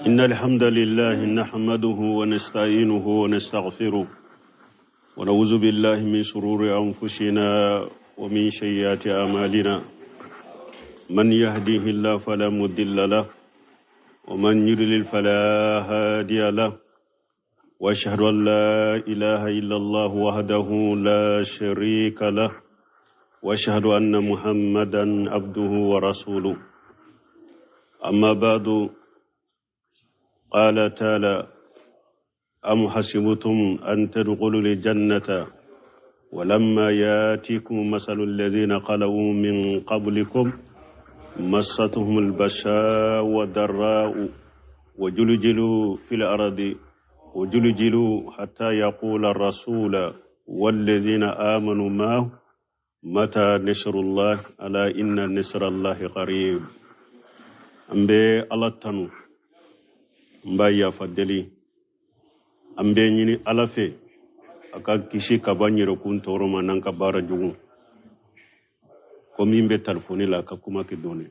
إن الحمد لله نحمده ونستعينه ونستغفره ونعوذ بالله من شرور أنفسنا ومن سيئات أعمالنا من يهديه الله فلا مضل له ومن يضلل فلا هادي له وأشهد أن لا إله إلا الله وحده لا شريك له وأشهد أن محمدا عبده ورسوله أما بعد قال تعالى أم حسبتم أن تدخلوا الجنة ولما ياتكم مثل الذين خلوا من قبلكم مستهم البأساء والضراء وزلزلوا في الأرض وزلزلوا حتى يقول الرسول والذين آمنوا معه متى نصر الله ألا إن نصر الله قريب أمبي الله تنو mbaya fadeli ambe nyini alafe aka kishi kabanyero kuntoro mananka bara jugu komi mbe telefoni la ka kuma ke done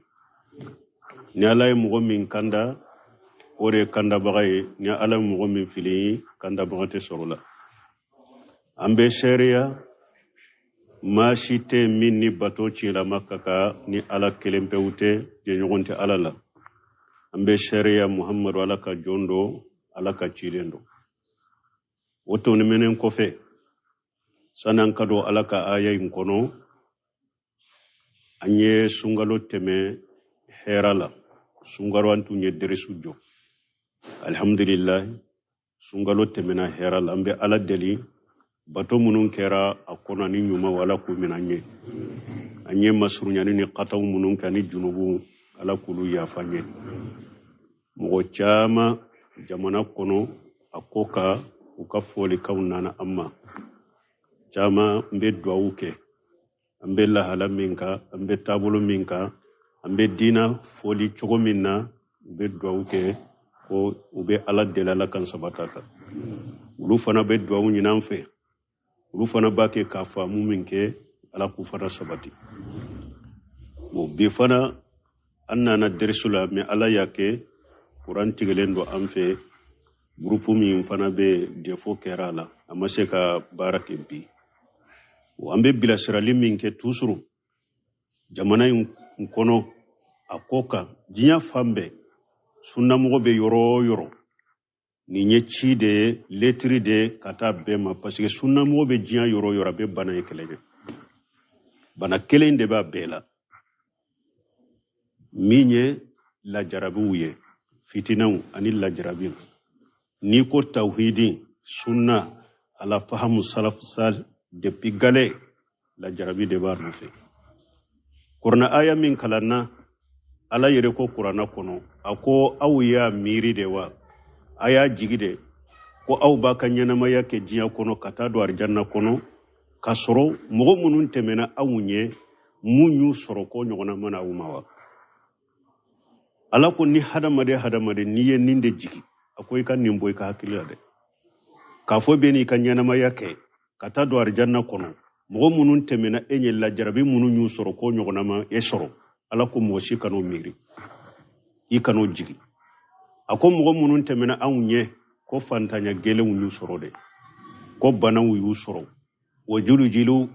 ni alay mugo min kanda ore kanda bagay ni alay mugo min fili kanda bagate sorola ambe sheria mashite minni bato chila makaka ni ala kelempewute je nyogonte alala ambe sharia muhammadu alaka jondo alaka chirendo woto ni menen kofe sanan kado alaka aya inkono anye sungalo teme herala sungaro antu nye deresujo alhamdulillah sungalo teme na herala ambe ala deli bato munun kera akona ni nyuma wala ku minanye anye masrunyani ni qataw munun kani junubu ala kulu yafanye mugo chama jamana kono akoka ukafoli kaunana amma chama mbe dwauke ambe la hala minka ambe tabulu minka ambe dina foli chogo minna mbe dwauke ko ube ala delala kan sabataka ulu fana be dwawu nyinamfe ulu fana bake kafa muminke ala ku fara sabati mo bi fana annana dersula me ala yake Quran tigelendo amfe groupe mi fana be defo kerala amase ka barake bi o ambe bila sirali minke tusuru jamana kono akoka jinya fambe sunna mo be yoro ni nyechi de letri de kata bema parce que sunna mo be jinya yoro be bana ekeleje bana kelende ba bela minye la jarabuye fitinaw anil la jarabin ni ko tawhidin sunna ala fahamu salaf sal depuis gale la jarabi de bar no fe qur'ana aya min kalanna ala yere ko qur'ana kono ako awya miri de wa aya jigide ko aw ba kanyana maya ke jiya kono kata do arjanna kono kasoro mogo munun temena awunye munyu soro ko nyogona mana awumawa ala ko ni hadamade niye ninde jigi akoy kan nimboy ka hakila de ka fo beni kan nyana mayake kata do arjanna kono mo munun temena enye la jarabi munun nyu soro ko nyogona ma e soro ala ko mo shi kanu miri i kanu jigi ako mo munun temena awunye ko fantanya gele nyu soro de ko bana yu soro wo jilu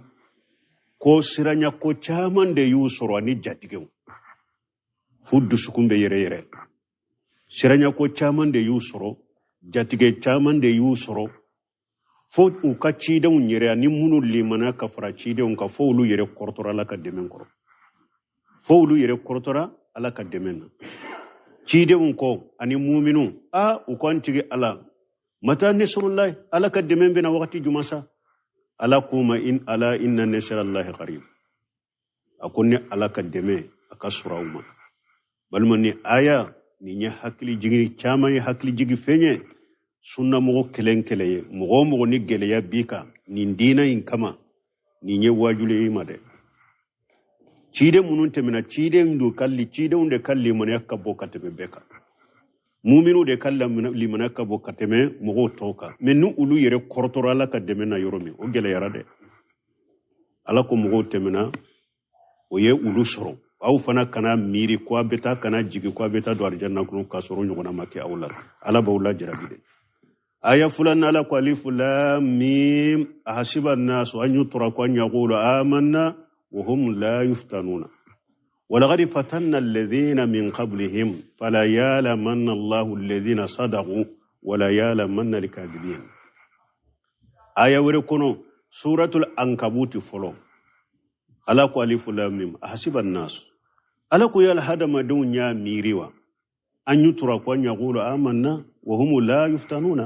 ko siranya ko chaman de yu soro ani jatige fuddu sukumbe yere siranya ko chaman de yu soro jatige chaman de yu soro fo u ka chide un yere ani munu limana ka fara chide un ka fo lu yere kortora la ka demen koro fo lu yere kortora ala ka demen chide un ko ani mu'minu u ko antige ala mata nasrullahi ala ka demen bena wakati jumasa ala kuma in ala inna nasrallahi qarib akunni ala ka deme aka surawma balmani aya ni nya hakli jigi chama ni hakli jigi fenye sunna mo kelenkele mo ni gele ya bika ni ndina in kama ni nye wajule imade chide munun temina chide ndo kalli chide unde kalli mon yakka bokate be beka muminu de kalla limana ka bokate me mo toka menu ulu yere kortora la ka demena yoromi o gele yarade ala ko mo temina o ye ulu soro aw fana kana miri ko beta kana jigi ko beta do arjanna kuno kasoro nyogona make awla ala bawla jarabide aya fulan ala ko alif lam mim ahasiba an-nas an yutraku an yaqulu amanna wa hum la yuftanuna ولقد فتنا الذين من قبلهم فلا يعلمن الله الذين صدقوا ولا يعلمن الكاذبين آية وركونو سورة العنكبوت فلو ألا كو ألف لام ميم أحسب الناس ألا كو يال هذا ما دنيا ميريوا أن يتركوا أن يقولوا آمنا وهم لا يفتنون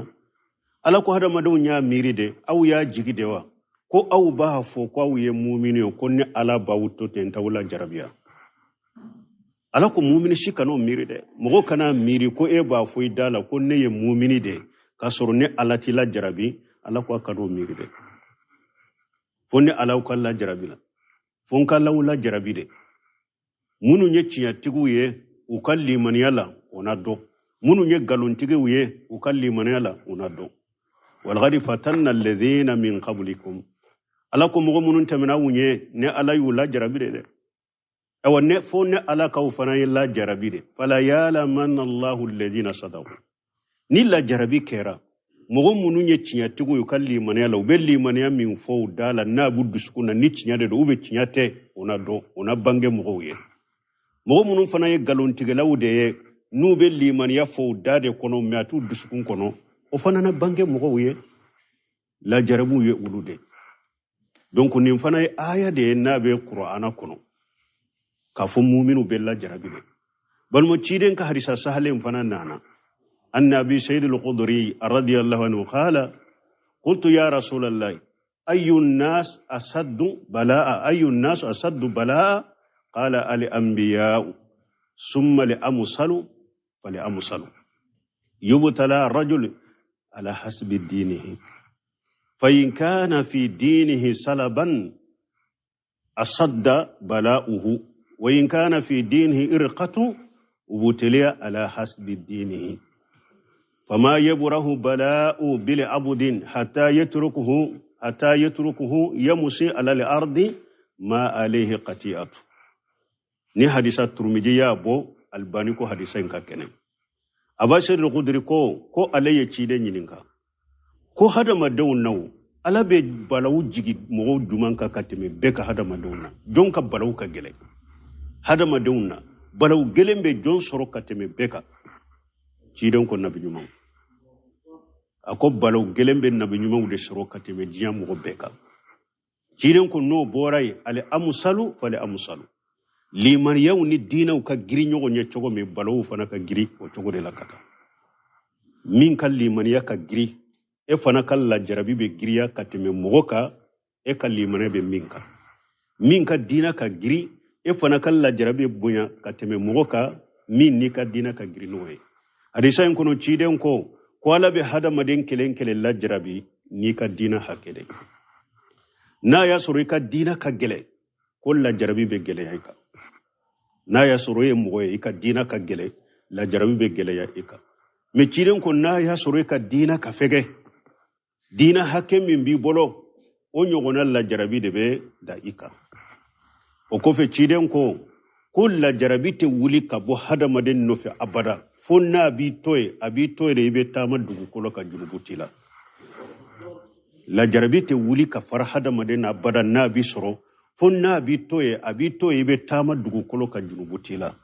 ألا كو هذا ما دنيا ميريده أو يا جيجدوا كو أو باه فوق أو يمؤمنين كوني ألا باوتو تنتولا جربيا ala ko mumini shi kano miri de mogo kana miri ko e ba foi dala ko ne ye mumini de ka soro ne ala ti la jarabi ala ko kano miri de fonni ala ko la jarabi la fon ka la jarabi de munu nye ciya tigu ye u kalli man yala onado munu nye galon tigu ye u kalli man yala onado wal ghadi fatanna alladhina min qablikum ala ko mogo munun tamina wunye ne ala yu la jarabi de awa ne fo ne ala ka fana la jarabi de fala ya'lamanna Allahu alladhina sadaqu ni la jarabi kera mogo munu nye cinya tigo yu kalli manaya la ubelli manaya min fo dala na buddu sukuna ni cinya de do ube cinya te ona bange mogo ye mogo munu fana ye galon tige lawde ye nu belli manaya fo dade kono me atu dusukun kono o fana na bange mogo ye la jarabu ye ulude donc ni fana ye aya de na be qur'ana kono kafin muminu bella jarabi ne bal mo ciden ka hadisa sahalen fana nana annabi sayyid al-khudri radiyallahu anhu qala qultu ya rasulullah ayu an-nas asaddu balaa qala al-anbiya summa li-amsalu fali-amsalu yubtala rajul ala hasbi dinihi fa in kana fi dinihi salaban asadda bala'uhu وإن كان في دينه إرقة وبتلي على حسب دينه فما يبره بلاء بالعبد حتى يتركه يمشي على الأرض ما عليه قتيئة ni hadisa turmiji ya bo albani ko hadisan ka kenan abashir al-khudri ko alaye ci den yininka ko hada madawun nawo ala be balawu jigi mo duman ka katime be ka hada madawun jon ka balawu ka gele hada madawna balaw gelembe jon soro kateme beka ciiden ko nabi nyuma ako balaw gelembe nabi nyuma de soro kateme diam mo beka ciiden ko no boray ale amsalu fale amsalu liman yawni dinaw ka giri nyogo nye chogo me balaw fana ka giri o chogo de la kata min kal liman ya ka giri e fana kal la jarabi be giri ya kateme mo ka e kal liman be min ka dina ka giri e fana kala jarabe bunya kateme mogoka min ni ka dina ka girinoe hadisa en kono ciden ko ala be hada maden kelen la jarabi ni ka dina hakede na ya suru ka dina ka gele ko la jarabi be gele yaka na ya suru e mogoye ka dina ka gele la jarabi be gele yaka me ciden ko na ya suru ka dina ka fege dina hakem min bi bolo o nyogona la jarabi de be da ika o kofe ciden ko kulla jarabite wuli ka bo hada maden no fi abada fonna abi toy de ibe tama dugu kolo ka junubutila la jarabite wuli ka far hada maden abada na bi soro fonna abi toy ibe tama dugu kolo ka junubutila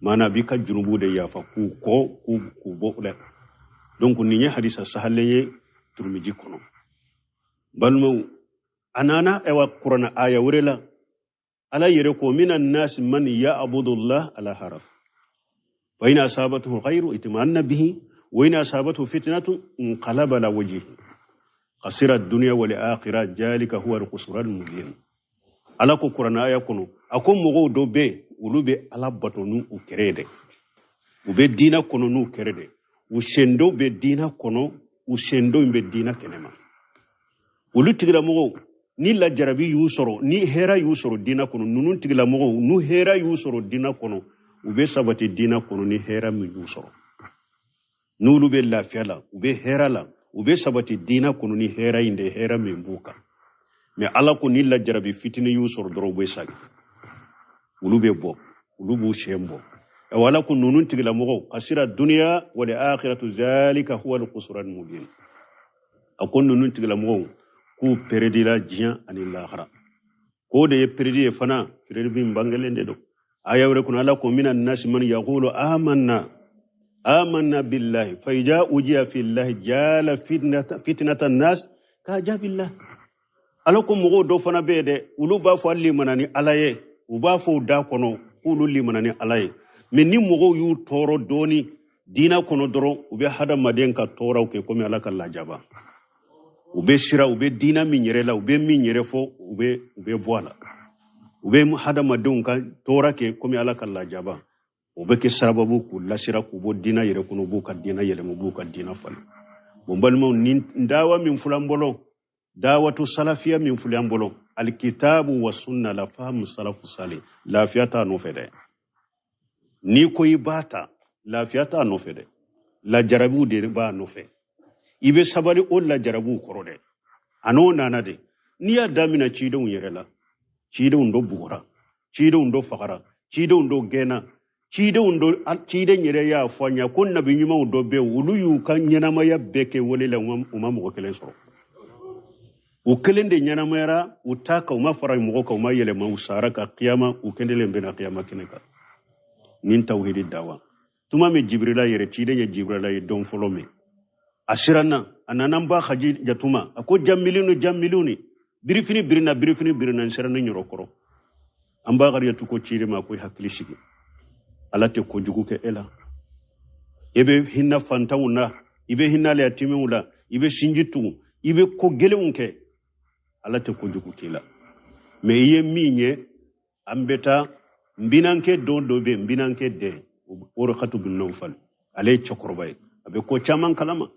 mana bi ka junubu de yafa ku bo le donc ni nya hadisa sahaleye turmiji kono balmo anana ewa qur'ana aya wurela ala yireko minan nas man ya'budu Allah ala haraf wa in asabatuhu khairu itmanna bihi wa in asabatuhu fitnatun inqalaba ala wajhihi khasira ad-dunya wal akhirah jalika huwa al-khusran al-mubin ala ko qur'ana aya kono akon mogo do be ulube ala batonu ukerede ube dina kono nu kerede ushendo be dina kono ushendo be dina kenema ulu tigira mogo ni la jarabi yusoro ni hera yusoro dina kono nunun tigila mogo nu hera yusoro dina kono ube sabati dina kono ni hera mi yusoro nulu be lafiala ube hera la ube sabati dina kono ni hera inde hera mi mbuka me ala ko ni la jarabi fitini yusoro doro be sagi ulube bo ulubu shembo wala kun nunun tigla mogo qasira dunya wal akhiratu zalika huwa al qusran mubin akon nunun tigla mogo ku peredila jiya anil akhira ko de peredi fana peredi bin bangalende do ayawre kun ala ko minan nas man yaqulu amanna billahi fa ija ujiya fillahi jala fitnatan nas ka jabillah alako mogo do fana be de ulu ba fo alli manani alaye u ba fo da kono ulu li manani alaye men ni mogo yu toro doni dina kono doro ube hada maden ka tora ke komi alaka lajaba ube shira ube dina minyere la ube minyere fo ube voila ube hada madun ka tora ke komi alaka lajaba ube ke sababu ku lasira ku bo dina yere kono bu ka dina yele mu bu ka dina fal bombal mo ndawa min fulambolo dawatu salafiya min fulambolo alkitabu wa sunna la fahmu salafu salih lafiyata no fede ni koy bata lafiyata no fede la jarabu de ba no fe ibe sabali o la jarabu korode ano nana de ni ya damina ciidon yerela ciidon do bugora ciidon do fakara ciidon do gena ciidon do ciiden yere ya fanya kun nabi nyuma do be wulu yu kan nyana ma ya beke wolele umma mo kelen soro u kelen de nyana mera utaka umma fara mo ko umma yele ma usaraka qiyama u kendele mbena qiyama kineka nin tawhidi dawa tuma me jibrila yere ciiden ya jibrila yi don folome asirana ananan ba khaji jatuma ako jammiluni birifini birina nsirana nyorokoro amba gar yatu ko ciide ma ko hakli shigi alate ko jugu ke ela ebe hinna fantawuna ibe hinna le atimula ibe shinjitu ibe ko gelewunke alate ko jugu kila me ye minye ambeta mbinanke do be mbinanke de woro khatu bin nawfal ale chokorbay abe ko chaman kalama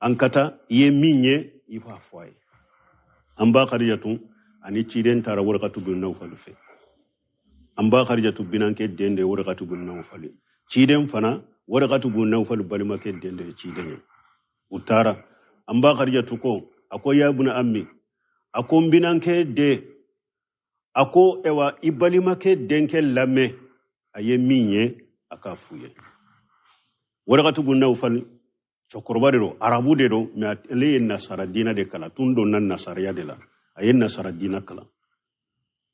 ankata ye minye ifa foy amba khariyatu ani ciden tara woro khatu bin nawfal fe amba khariyatu binanke dende woro khatu bin nawfal ciden fana woro khatu bin nawfal balima ke dende ciden utara amba khariyatu ko ako ya buna ammi ako binanke de ako ewa ibalima ke denke lame aye minye akafuye woro khatu bin nawfal chokorbadero arabu dero me atele nasara dina de kala tundo nan nasariya de la ayen nasara dina kala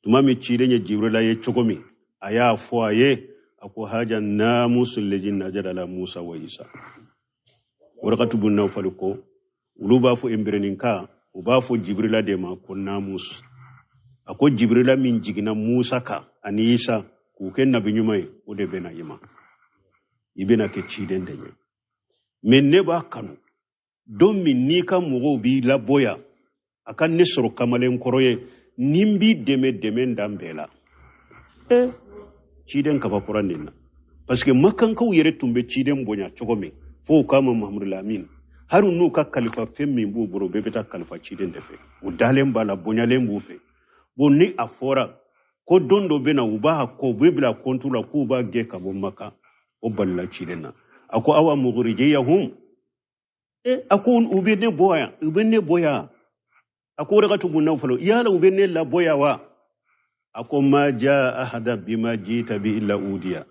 tuma mi cide nye jibrila ye chokomi aya fo aye ako haja namusul lejin najala musa wa isa warakatu bunna faliko uluba fo embereninka uba fo jibrila de ma ko namus ako jibrila min jigina musa ka ani isa ku ken nabi nyumay o de bena yima ibena ke cide ndenye men ne ba kanu don min ni kan mugo bi laboya akan ne soro kamalen koroye nimbi deme ndambela ciden ka bakura ninna parce que makan kaw yere tumbe ciden bonya chogome fo kama Muhammad Lamin harun no ka khalifa femmi bu boro bebeta khalifa ciden defe o dalen bala bonya lembu fe bonni afora ko dondo bena uba ko bebla kontula ko ba ge ka bon maka o balla ciden na ako awa mughrijiyahum akun ubenne boya ako ragatu gunna falo yala ubenne la boya wa ako ma jaa ahada bima jita bi illa udiya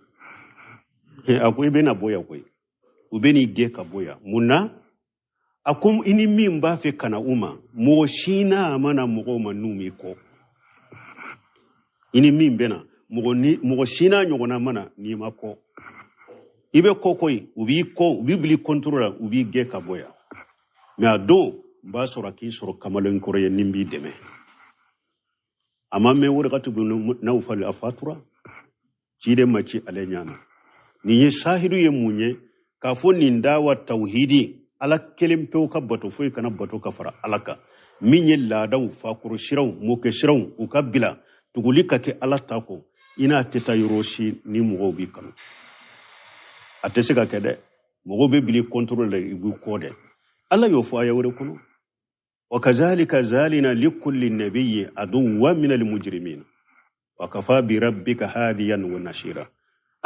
ako ibena boya koy ubeni ge ka boya munna akum ini min ba fe kana uma mo shina mana mo manumi ko ini min bena mo shina nyogona mana ni mako ibe kokoy ubi bili contrôle ubi ge ka boya mais ado ba soro ki soro kamalen koroye nimbi deme amma me wori gatu na ufali afatura cide maci alenyana ni ye sahiru ye munye ka fo ni ndawa tauhidi ala kelim pew ka bato foy kana bato ka fara alaka minye ladaw fakuru shiraw moke shiraw ukabila tugulika ke ala tako ina teta yoroshi ni mugo bi kanu atesika kede mugo be bili contrôle ibu kode alla yo fo ayawre kuno وكذلك زالنا لكل نبي عدوا من المجرمين وكفى بربك هاديا ونشيرا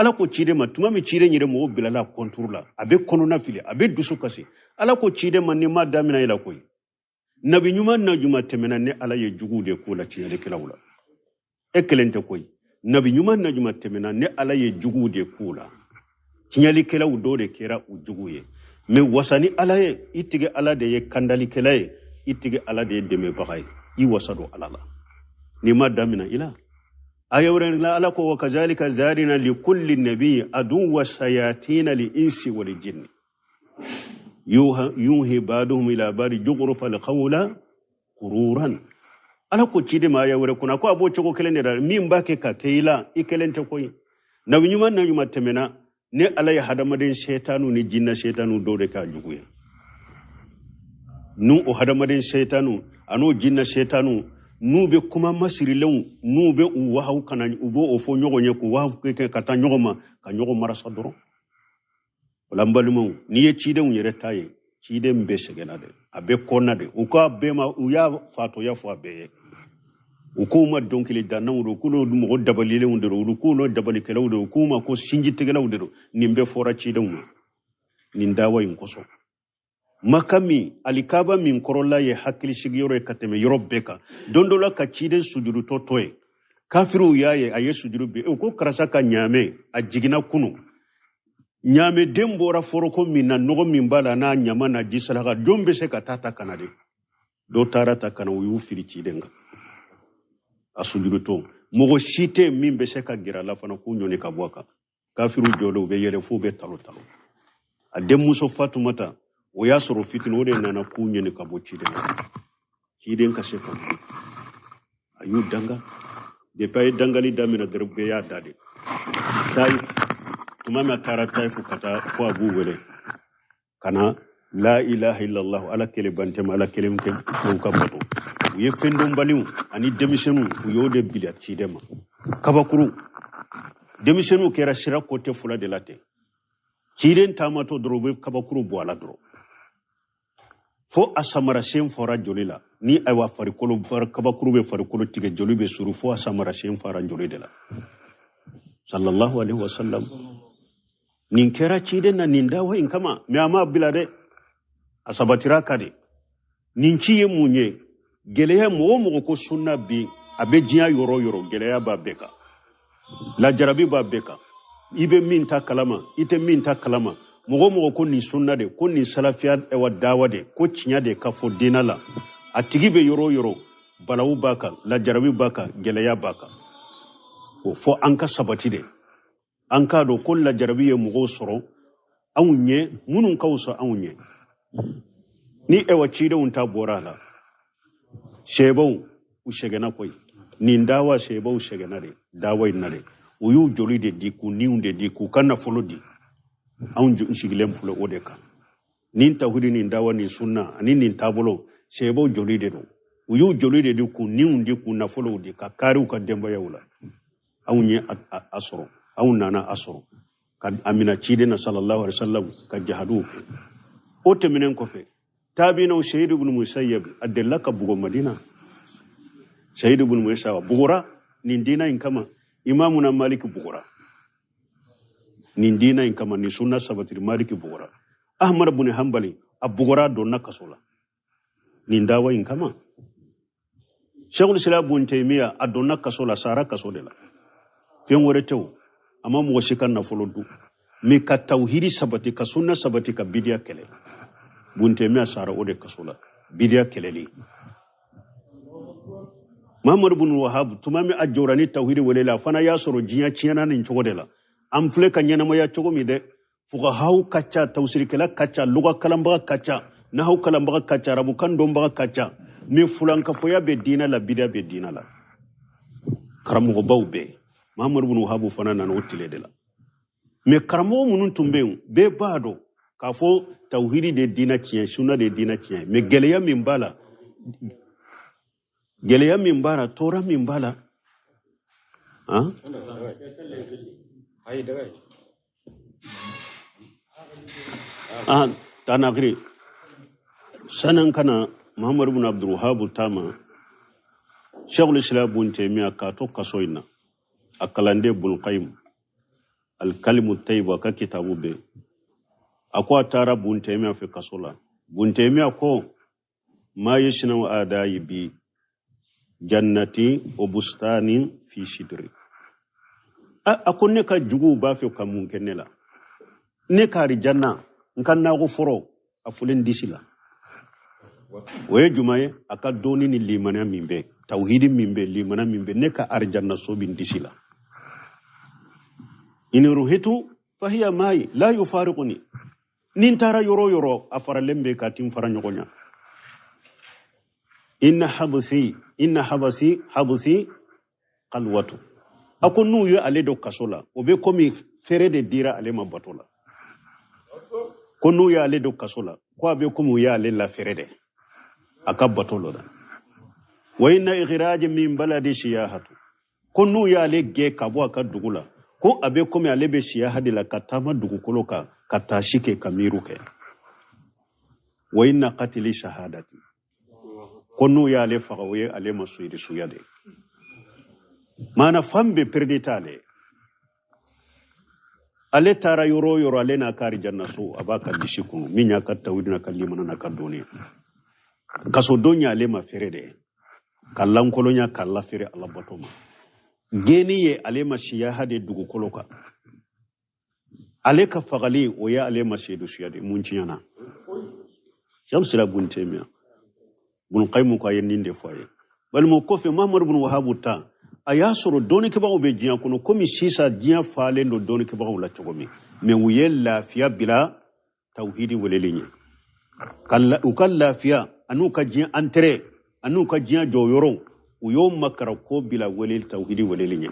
ala ko cide ma tuma mi cide nyire mo bilala contrôle abe kono na fili abe dusu kasi ala ko cide man ni ma damina ila koy nabi nyuma na juma temena ne ala ye jugude ko la cide kilawla ekelente koy nabi nyuman na juma temena ne ala ye jugu de kula tinyali kela u do de kera u jugu ye me wasani ala ye itige ala de ye kandali kela ye itige ala de deme bagay I wasado ala la ni ma damina ila ayawren la ala ko wakazalika zarina li kulli nabiy adu wasayatin li insi wal jinni yuhi baduhum ila bari jughrufa al qawla qururan ala ko cide ma yawre kuna ko abo chogo kelene da min bake ka keila ikelente koy na nyuma na nyuma temena ne ala ya hadamadin shaytanu ni jinna shaytanu do de ka juguye nu o hadamadin shaytanu ano jinna shaytanu nu be kuma masirilew nu be u wahaw kana ubo o fo nyogo nyeku wahaw ke kata nyogo ma ka nyogo marasa doro wala mbalumo ni ye cide un yere taye cide mbe segena de abe konna de u ka be ma u ya fato ya fo abe ukuma donkili danawdo kulo dum go dabalile wondero kulo dabali kelawdo ukuma ko sinji tegelawdo nimbe fora cide un ni ndawa yin koso makami alikaba min korola ye hakili sigiyoro kateme yorobeka dondola ka ciden sujuru totoye kafiru yaye aye sujuru be ko karasa ka nyame ajigina kunu nyame dembora foroko minna nogo min bala na nyama na jisalaka dombe se ka tata kanade do tarata kana wu fili cidenga asujuru to mogo shite min be se ka gira la fana ku nyoni ka boka kafiru jodo be yele fu be talo adem muso fatumata o ya soro fitin wode nana kunye ni kabo ciden ka sefa ayu danga de pay dangali damina derbe ya dade tay tumama tara tayfu kata ko abu wele kana la ilaha illallah ala kele bantem ala kelem kem ko kabato ye fendom baliw ani demishenu yode bilat cidema kabakuru demishenu kera shira kote fula de late ciden tamato drobe kabakuru bo ala dro fo asamara shen fora jolila ni aywa farikolo kabakuru be farikolo tige jolibe suru fo asamara shen fora jolidela sallallahu alaihi wasallam nin kera ciden na nindawa in kama me ama bilade asabatira kade nin ciye munye geleya mo ko sunna bi abejiya yoro geleya ba beka la jarabi ba beka ibe min ta kalama ite min ta kalama mogo ko ni sunna de ko ni salafiya e wa dawa de ko cinya de ka fo dinala atigibe yoro balawu baka la jarabi baka geleya baka o fo anka sabati de anka do ko la jarabi ye mogo soro awunye munun kawso awunye ni e wa cide unta borala shebau u shegena koy ni ndawa shebau shegena de dawa inale uyu joli de diku niunde diku kana folodi awunju shigilem fulo odeka nin tawhidi ni ndawa ni sunna ani nin tabolo shebau joli de do uyu joli de diku niunde ku na folodi ka karu ka demba yawla awunye asoro awunana asoro kad amina cide na sallallahu alaihi wasallam ka jahadu o teminen ko fe tabino shayd ibn musayyib adallaka bugo madina shayd ibn musayyib bugora nin dina in kama imamuna malik bugora nin dina in kama ni sunna sabatir malik bugora ahmad ibn hanbali abugora do nakasola nin dawa in kama shaykhul islam ibn taymiya adonna kasola sara kasodela fen wore tew amma mo shikan na folodu mi ka tauhidi sabati ka sunna sabati ka bidiya kele bunte mi asara ode kasola bidiya keleli Muhammad ibn Wahhab tumami ajorani tauhidi welela fana ya soro jinya ciyana nin chogodela am fle ka nyana moya chogo mi de fuka haw kacha tawsir kala kacha luga kalamba kacha na haw kalamba kacha rabu kan domba kacha mi fulan ka foya be dina la bidiya be dina la karamu bawbe Muhammad ibn Wahhab fana nan wotile de la me karamo munun tumbe be bado ka fo tauhidi de dina cien sunna de dina cien me geleya min bara tora min bala ha tanagri sanan kana Muhammad ibn Abdul Wahhab tama Shaykhul Islam ibn Taymiyyah ka to kasoina akalande ibn Qayyim al-kalimu tayyiba ka kitabu be akwa tara ibn Taymiyyah fi kasola ibn Taymiyyah ko ma yashna adai bi jannati wa bustani fi shidri akon ne ka jugu ba fe ka mun kenela ne ka rijanna nkan na go foro afulen disila waye jumaye aka doni ni limana mimbe tauhidi mimbe limana mimbe ne ka arjanna so bin disila in ruhitu fahiya mai la yufariquni nin tara yoro afara lembe ka tim fara nyogonya inna habasi qalwatu akonu yo ale do kasola obe komi fere de dira ale mabatola konu ya ale do kasola ko abe komi ya ale la fere de akabatolo da wa inna ikhraj min baladi shiyahatu konu ya ale ge kabo aka dugula ko abe komi ale be shiyahadi la katama dugu koloka katashike kamiruke wa inna qatli shahadati konu ya ale fagawe ale masuidi suyade mana fambe perditale ale tara yoro ale na kari janna so abaka dishikunu minya katta widina kalimana na kadoni kaso donya ale ma ferede kallan kolonya kalla fere Allah batoma geni ye ale ma shiya hade dugu koloka ale ka fagali o ya ale ma shedu shiyade munciyana shamsila buntemiya bun qaymu ko yenninde foye bal mo kofe Muhammad ibn Wahhab ta aya soro doni ke bawo be jiya kono komi sisa jiya faale ndo doni ke bawo la chogomi me wuye lafiya bila tauhidi welelinye ukal lafiya anu ka jiya antre anu ka jiya joyoro uyo makara ko bila welel tauhidi welelinye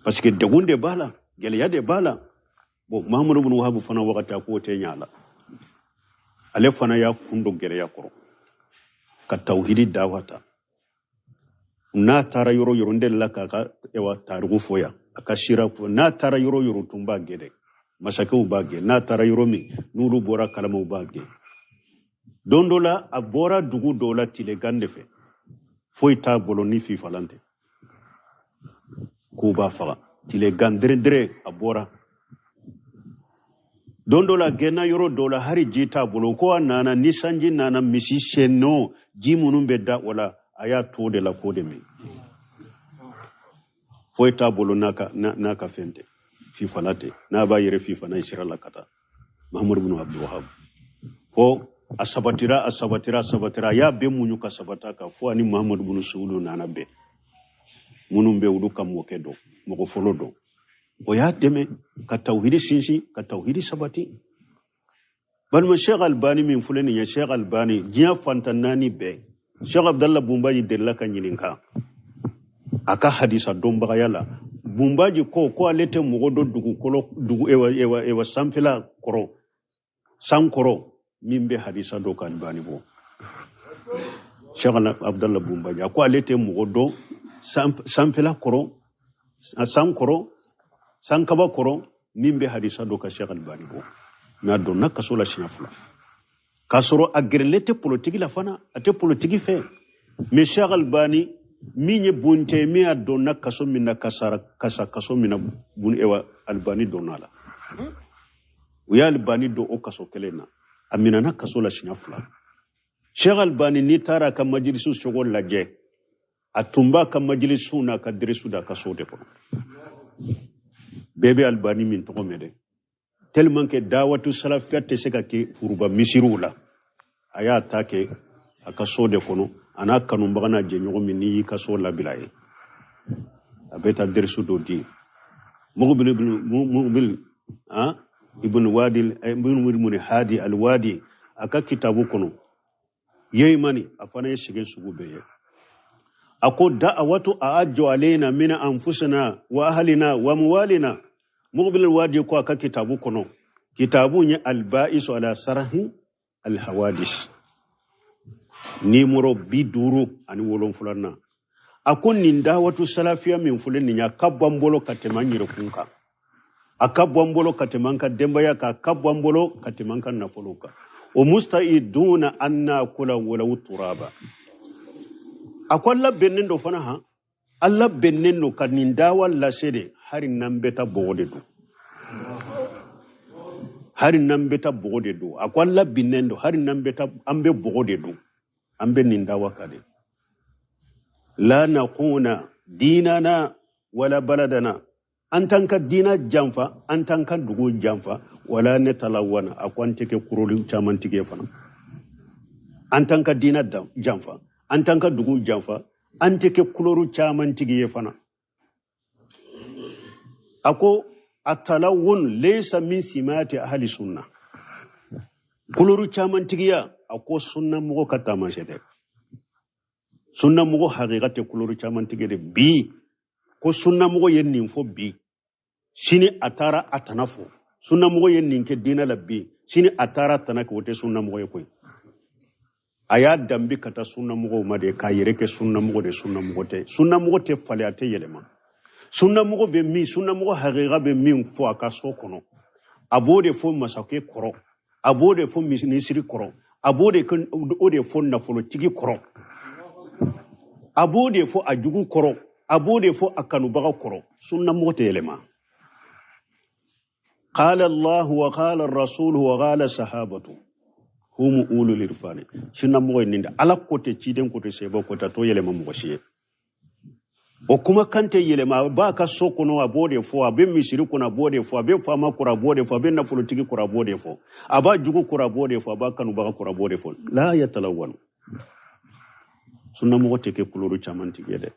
parce que degunde bala gele yade bala bo Muhammad ibn Wahhab fana wakata ko te nyala ale fana ya kundo gele yakoro ka tauhidi dawata na tara yoro ndella kaka ewa tarugu foya akashira na tara yoro tumba gede masake ubage na tara yoro mi nuru bora kalama ubage dondola abora dugu dola tile gandefe foita boloni fi falante kuba faga tile gandre abora dondola gena yoro dola hari jita bolo ko nana nisanji nana misi shenno jimunum bedda wala aya to de la kode me foita bolo naka fente fi falate na ba yere fi fana shira la kata Muhammad ibn Abdul Wahhab fo asabatira ya be munyu ka sabata ka fo ani Muhammad ibn Sulu nana be munum be wudu kam mokedo moko folodo o ya deme ka tauhidi sinsi ka tauhidi sabati bal ma Sheikh Albani min fulani ya Sheikh Albani jiya fantanani be Sheikh Abdallah Bumbaji della kan yininka aka hadisa don bagayala Bumbaji ko alete mugodo dugu ewa samfila koro sankoro mimbe hadisa do kan bani bo Sheikh Abdallah Bumbaji ko alete mugodo samfila koro sankaba koro mimbe hadisa do ka Sheikh Albani bo na do nakasola shinafla kasoro agrelete politique la fana ate politique fe me Sheikh Albani minye bunte mi adonna kaso minna kaso minna bun ewa Albani donala uya Albani do o kaso kelena amina na kaso la shinafla Sheikh Albani ni tara ka majlisu shogol laje atumba ka majlisu na ka drisu da kaso de ko bebe Albani min to mede tellement que dawatu salafiyat seka ke furuba misirula aya take akaso de kono ana kanu bagana je nyogo min ni kaso la bilaye abeta dersu do di mubil ibn wadil ibn hadi alwadi aka kitabu kono yeymani afana yeshige sugube ako da'awatu a'ajju alaina min anfusina wa ahlina wa muwalina mubil alwadi ko aka kitabu kono kitabu nya albaisu ala sarahi alhawadis nimuro biduru ani wolon fulanna akon nin dawatu salafiya min fulen nya kabambolo katemanyire kunka akabambolo katemanka dembaya ka kabambolo katemanka nafuluka o mustaiduna anna kula wala turaba akwalla benendo fana ha alla benendo kanin dawal la sede harin nan beta bogodedu harin nan beta bogodedu akwalla binendo harin nan beta ambe bogodedu ambe nindawa kade la naquna dinana wala baladana antanka dina janfa antanka dugu janfa wala ne talawana akwante ke kuroli chamantige fana antanka dina janfa antanka dugu janfa ante ke kuloru chamantige fana ako atalawun laysa min simati ahli sunna kuloru chamantigiya ako sunna mugo katama shede sunna mugo haqiqate kuloru chamantige bi ko sunna mugo yennin fo bi sini atara atanafo sunna mugo yennin ke dina labbi sini atara tanaka wote sunna mugo yekoy aya dambi kata sunna mugo made ka yereke sunna mugo te faliate yelema sunna mugo be mi sunna mugo haqiqa be mi fo aka so kono abode fo masake koro abode fo misiri koro abode kan ode fo nafolo tigi koro abode fo ajugu koro abode fo akanu baga koro sunna mugo te yelema قال الله وقال الرسول وقال صحابته هم أولو الإرفان شنا موي نيندا على كوتي تشيدن كوتي سيبو كوتا تو يلما موشي وكما كانت يلما باكا سوكونو ابودي فو ابي ميسيري كونا بودي فو ابي فاما كورا بودي فو ابي نفلو تيغي كورا بودي فو ابا جوغو كورا بودي فو ابا كانو باغا كورا بودي فو لا يتلون شنا موي تيكي كلورو تشامانتي يده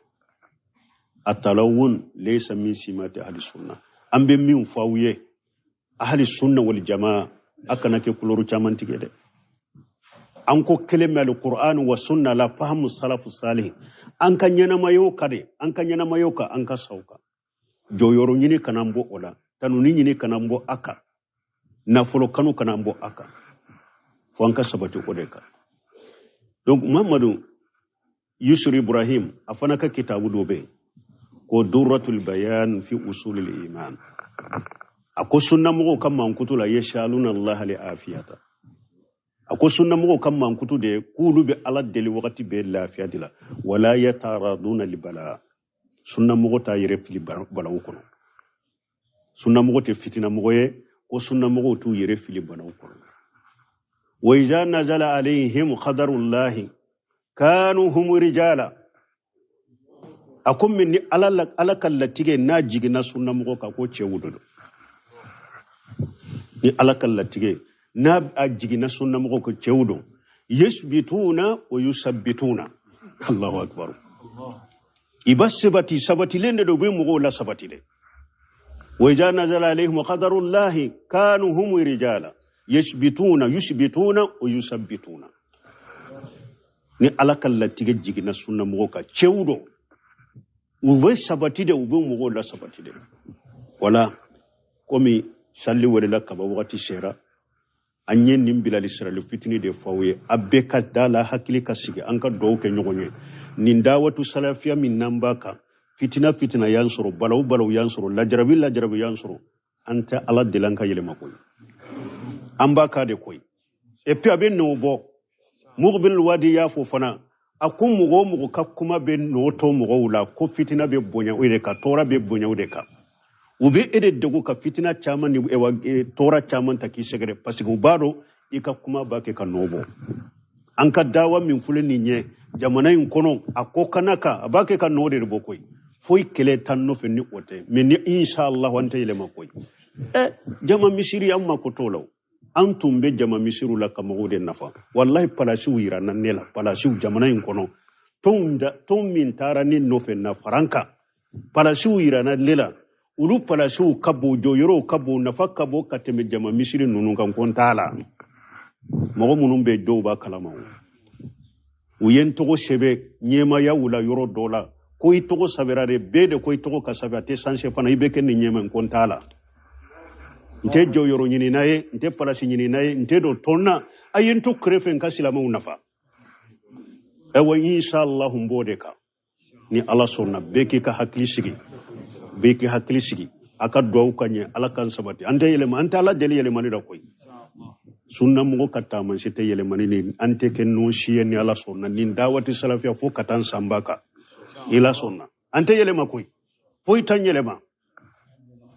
التلون ليس من سمات اهل السنه امبي ميو فاويه ahli sunna wal jamaa akana ke kuloru chamanti gede anko keleme al qur'an wa sunna la fahmu salafu salih an kan yana mayo kade an kan yana mayo ka an ka sauka joyoro nyini kanambo ola tanu ni nyini kanambo aka na folo kanu kanambo aka fo an ka sabati kodeka donc muhammadu yusuf ibrahim afana ka kitabu dobe ko durratul bayan fi usulil iman ako sunna mugo kam mankutu la yashaluna allah li afiyata ako sunna mugo kam mankutu de kulu bi ala deli wakati be lafiyati la wala yataraduna li bala sunna mugo ta yere fili balaw kono sunna mugo te fitina mugo ye ko sunna mugo tu yere fili balaw kono wa iza nazala alaihim qadarullah kanu hum rijala akum minni ala kallatige na jigina sunna mugo ka ko cewudo ni alakal latige na ajigina sunna mugo ko cewdo yasbituna wa yusabbituna Allahu akbar ibasbati sabati lende do be mugo la sabati de wa ja nazala alaihim qadarullahi kanu hum rijala yasbituna yusbituna wa yusabbituna ni alakal latige jigina sunna mugo ka cewdo ube sabati de ube mugo la sabati de wala komi salli wala kaba wakati shera anye nimbila lisrael fitini de fawe abeka dala hakili kasige anka dowke nyogonye nindawatu salafiya min nambaka fitina yansuru balaw yansuru lajrabi yansuru anta ala dilanka yele makoy ambaka de koy et puis aben no bo mughbil wadi ya fofana akum mugo kakuma ben no to mugo wula ko fitina be bonya ure ka tora be bonya ure ka ube ede dego ka fitina chaman ni ewa tora chaman ta ki segere parce que ubaro ika kuma ba ke ka nobo an ka dawa min fulani nye jamana yin kono akoka naka abake ka node de bokoy foy kele tan no fenni wote men inshallah wante ile makoy jama misiri amma ko tolaw antum be jama misiru la kamode nafa wallahi palasi wira nan nela palasi jamana yin kono ton min tara ni no fenna faranka palasi wira nan lela ulu palasiw kabo joyoro kabo nafa kabo kateme jama misiri nunu kan kontala mogo munun be do ba kalama uyen togo sebe nyema ya wula yoro dola ko itogo saberare bede ko itogo kasabate sanse fana ibeke ni nyema kontala nte joyoro nyini naye nte palasi nyini naye nte do tonna ayen to krefen kasilama unafa ewa inshallah mbode ka ni ala sonna beke ka hakli sigi beki hakili sigi aka duwaw kanye ala kan sabati ante yelema ante ala deli yelema ni da koy sunna mugo katta man site yelema ni ante ken no shiye ni ala sonna ni dawati salafiya fo katan sambaka ila sonna ante yelema koy fo itan yelema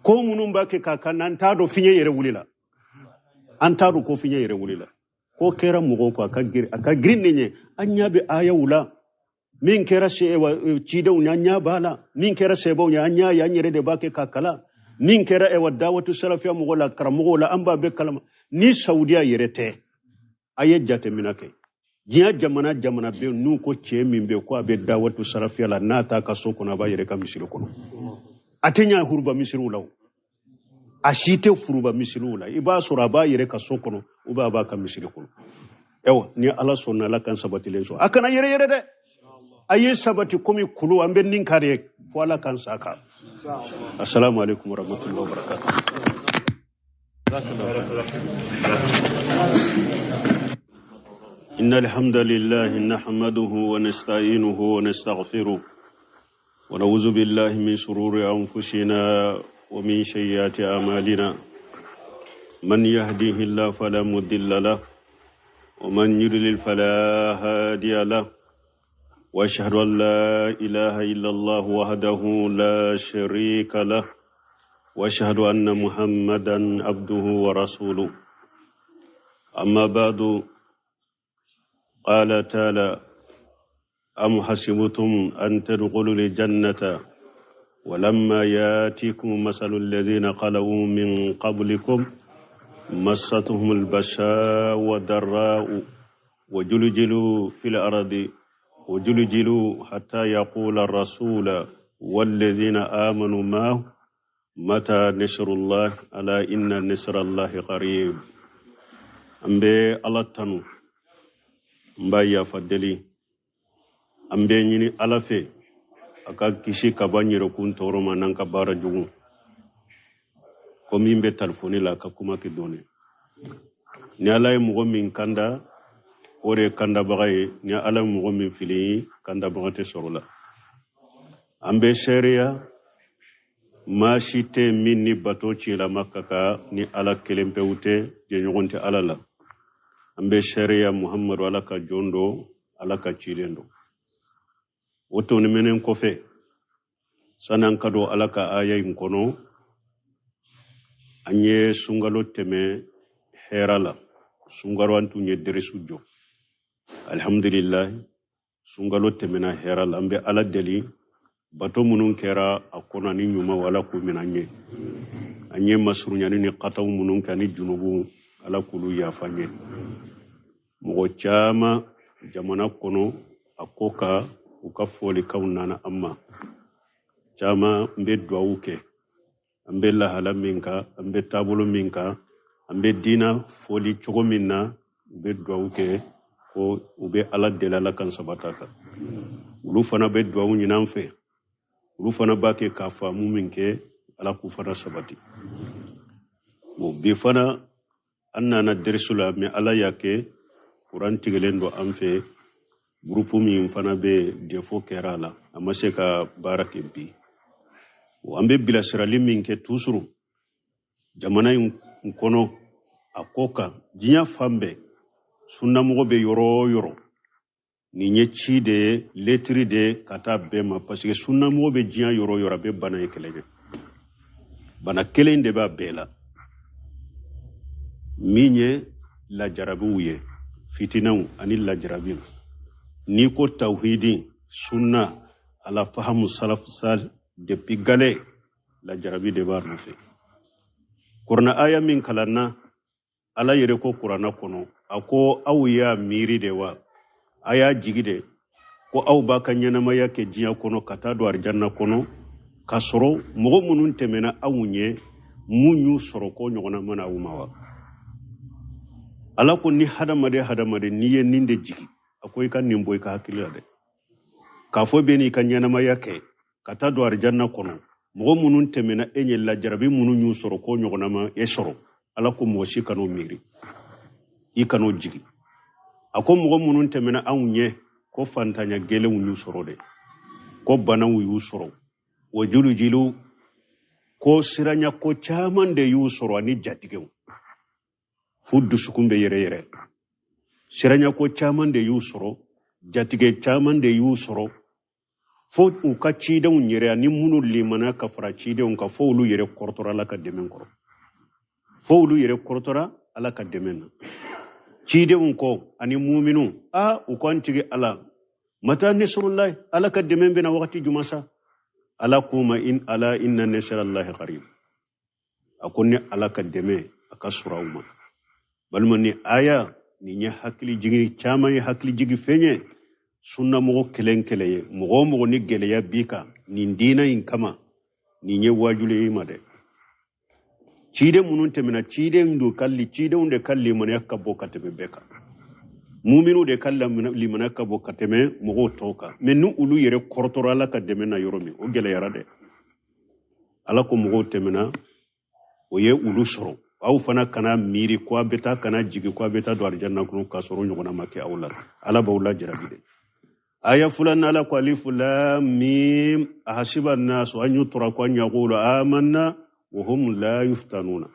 ko munum bake kaka nan tado finye yere wulila antado ko finye yere wulila ko kera mugo ko aka girin ne anya be aya wula min kera shewa cidew nya bala min kera sebo nya ya nyere de bake kakala min kera e wadawatu salafiya mo la karamo la amba be kalama ni saudiya yerete aye jate minake jiya jamana be nu ko che min be ko abe dawatu salafiya la nata ka soko na ba yere ka misiro kono atenya hurba misiru law ashite furuba misiru la iba sura ba yere ka soko no uba ba ka misiro kono ewa ni ala sonna la kan sabati lenso akana yere de aye sabati komi kulu ambe nin kare fo ala kan saka assalamu alaikum warahmatullahi wabarakatuh إن الحمد لله نحمده ونستعينه ونستغفره ونعوذ بالله من شرور أنفسنا ومن سيئات أعمالنا من يهديه الله فلا مضل له ومن يضلل فلا هادي له وأشهد أن لا إله إلا الله وحده لا شريك له وأشهد أن محمدا عبده ورسوله أما بعد قال تعالى أم حسبتم أن تدخلوا الجنة ولما ياتكم مثل الذين خلوا من قبلكم مستهم البشاء والضراء وجلجلوا في الأرض وجلجلوا حتى يقول الرسول والذين آمنوا معه متى نصر الله ألا إن نصر الله قريب أمبي الله تنو mbaya fadeli ambe nyini alafe aka kishi kabanyiro kun toroma nan ka bara jugu komi mbe telefoni la ka kuma ki doni ni alay mugo min kanda ore kanda bagaye ni alay mugo min fili kanda bagate sorola ambe sheria mashite minni bato chila makaka ni ala kelempe ute je nyogonte alala ambe sharia muhammadu alaka jondo alaka chilendo woto ni menen kofe sanan kado alaka aya inkono anye sungalo teme herala sungaro antu nye deresujo alhamdulillah sungalo teme na herala ambe ala deli bato munun kera akona ni nyuma wala ku minanye anye masrunyani ni qataw munun kani junubu ala kulu ya fanye mogo chama jamana kono akoka ukafoli kaunana amma chama mbe dwauke ambe la hala minka ambe tabulo minka ambe dina foli chogo minna mbe dwauke ko ube ala delala kan sabataka ulu fana be dwawu nyinamfe ulu fana bake kafa muminke ala ku fana sabati mo be fana anna na dersula me ala yake Quran tigelendo amfe grupu mi fana be defo kerala amase ka barake bi o ambe bila sirali minke tusuru jamana kono akoka jinya fambe sunna mo be yoro ni nyechi de letri de kata bema parce que sunna mo be jinya yoro be bana ekeleje bana kelende ba bela minye la jarabuye fitinaw anil la jarabin ni ko tawhidin sunna ala fahamu salaf sal depuis gale la jarabi de bar nufe qur'an aya min kalanna ala yere ko qur'ana kono ako awya miri de wa aya jigide ko aw ba kanyana maya ke jiya kono kata do arjanna kono kasoro mogo munun temena awunye munyu soro ko nyogona mana umawa ala ko ni hadamade ni ye ninde jigi akoy kan nimboy ka hakila de ka fo beni kan yana ma yake kata do arjanna kono mogo munun temena enye la jarabi munun yu soro ko nyogona ma e soro ala ko mo shi kanu miri i kanu jigi ako mogo munun temena awunye ko fantanya gele yu soro de ko bana yu soro wo jilu ko siranya ko chamande yu soro ani jatige fuddu sukumbe yere siranya ko chamande yu soro jatige chamande yu soro fo u ka chide un yere ani munu limana ka fara chide un ka fo lu yere kortora la ka demen koro fo lu yere kortora ala ka demen chide un ko ani mu'minu u ko antige ala mata nasrullah ala ka demen bena wakati jumasa ala kuma in ala inna nasrallahi qarib akonne alaka deme aka surawma balmani aya ni nya hakli jigi chama yi hakli jigi fenye sunna mo kelenkele mo ni gele ya bika ni dina in kama ni nya wajule yi made cide munun temena cide ndo kalli cide unde kalli man yakka bokate be beka muminu de kalla liman yakka bokate me mo toka menu ulu yere kortora la ka demena yoromi o gele yarade ala ko mo temena o ye ulu soro aw fana kana miri ko beta kana jigi ko beta do arjanna ko ka soro nyogona make awla ala bawla jarabide aya fulan ala ko alif lam mim ahasiba an-nas an yutraku an yaqulu amanna wa hum la yuftanuna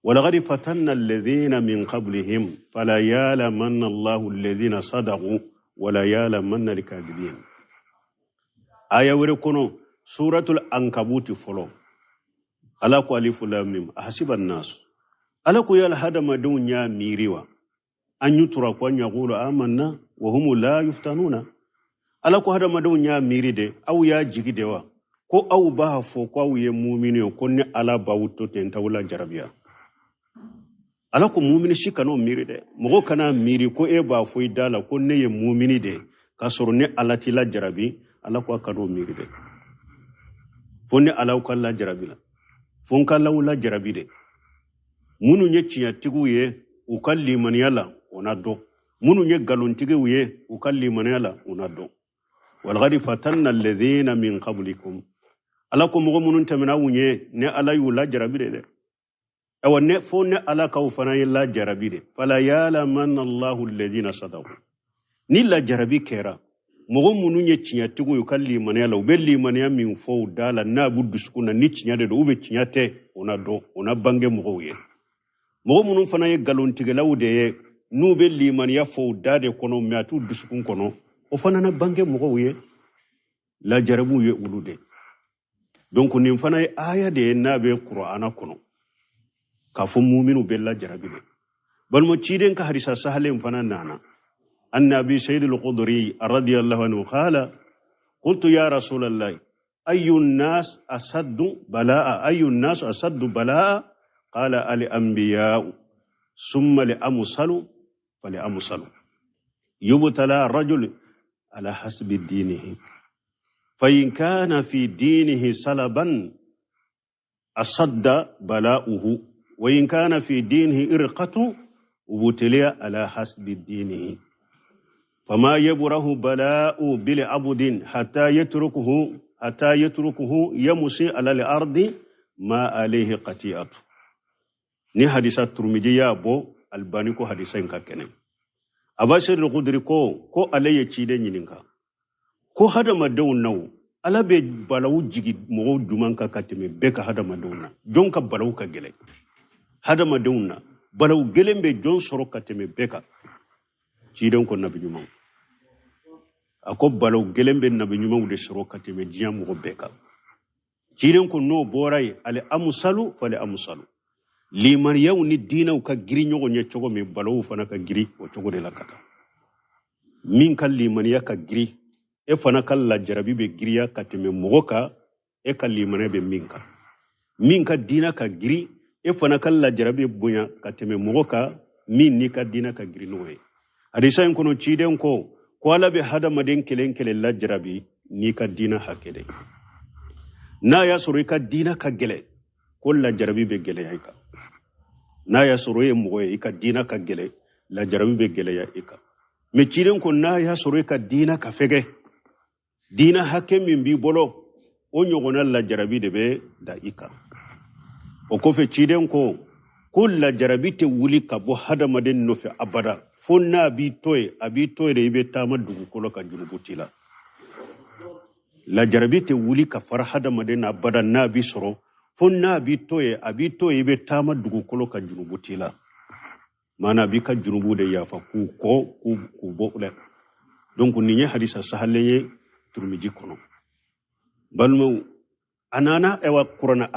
ولقد فتنا الذين من قبلهم فلا يعلمن الله الذين صدقوا ولا يعلمن الكاذبين aya wore kono suratul ankabut folo ala ko alif lam mim ahasiba an-nas ala ko yal hadama dunya miriwa an yutura ko nyaqulu amanna wa hum la yuftanuna ala ko hadama dunya miride aw ya jigidewa ko aw ba fo ko aw ye mu'mini ko ne ala bawto ten tawla jarabiya ala ko mu'mini shikano miride mo kana miri ko e ba fo idala ko ne ye mu'mini de ka soro ne ala tila jarabi ala ko kado miride fo ne ala ko la jarabila fo ka lawla jarabide munu nye ciya tigu ye u kalli maniyala onado munu nye galon tigu ye u kalli maniyala onado walghadi fatanna alladhina min qablikum ala ko mo munun tamina wunye ne ala yu la jarabide de awa ne fo ne ala ka ufana la jarabide fala ya'lamanna Allahu alladhina sadaqu ni la jarabi kera mo munu nye ciya tigu yu kalli maniyala u belli maniya min fo dala na buddu sukuna ni ciya de ube ciya te onado ona bange mo ye mo munun fana ye galon tigelaw de ye nu be liman ya fo dade kono meatu dusukun kono o fana na bange mo ye la jarabu ye ulude donc nin fana ye aya de na be qur'ana kono ka fo mu'minu be la jarabi de bal mo ciden ka hadisa sahalen fana nana annabi sayyid al-qudri radiyallahu anhu qala qultu ya rasulullah ayyun nas asaddu balaa قال الأنبياء ثم لأمثل فلأمثل يبتلى الرجل على حسب دينه فإن كان في دينه سلبا أصد بلاؤه وإن كان في دينه إرقة ابتلي على حسب دينه فما يبره بلاء بالعبد حتى يتركه يمشي على الأرض ما عليه قطيعة ni hadisa turmiji ya bo albani ko hadisa in ka kene abashir al-qudri ko alaye ci de nyininka ko hada madawun naw ala be balawu jigi mo duman ka katime be ka hada madawun jon ka balawu ka gele hada madawun balawu gele be jon soro katime be ka ci den ko nabi nyuma ako balawu gele be nabi nyuma de soro katime diam mo be ka ci den ko no boray al amsalu fal amsalu liman yaw ni dinaw ka giri nyogo nye chogo me balawu fana ka giri o chogo de la kata min kal liman ya ka giri e fana kal la jarabi be giri ya katime mogoka e kal liman be min ka dina ka giri e fana kal la jarabi bunya katime mogoka min ni ka dina ka giri noe hadisa en kono ciden ko ala be hada maden kelen la jarabi ni ka dina hakede na ya suru ka dina ka gele ko la jarabi be gele ya ka na ya soro ye mogo ye ka dina ka gele la jarabi be gele ya ika me ciren ko na ya soro ka dina ka fege dina hakke min bi bolo o nyogona la jarabi de be da ika o ko fe ciren ko la jarabi te wuli ka bo hada maden no fe abada fo na bi toy de be tama dugu kolo ka junubutila la jarabi te wuli ka far hada maden abada na bi soro fonna abitoye be tama dugu kolo ka junubutila mana bi ka junubu de yafa ku bole donc ni hadisa sahalenye turmiji kono balmo anana ewa qur'ana